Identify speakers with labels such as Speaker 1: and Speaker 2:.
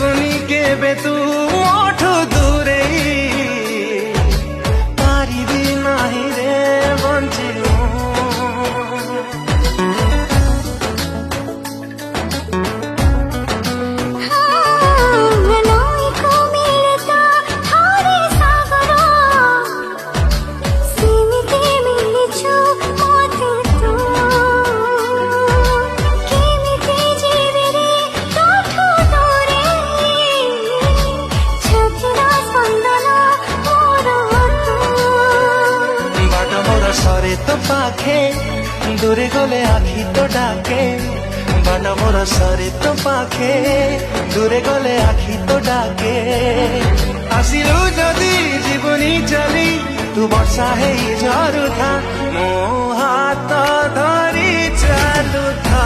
Speaker 1: ଯିବୁନି କେବେ ତୁ ମୋଠୁ ଦୂରେଇ ପାରିବି ନାହିଁ ରେ ବଞ୍ଚି सरे तो पाखे दूरे गले आखि तो डाके बाण मोर सरे तो पाखे दूरे गले आखि तो डाके आसिलु जदि जीवनी चली तू वर्षा है झरुथा मो हाथ धरी चालुथा।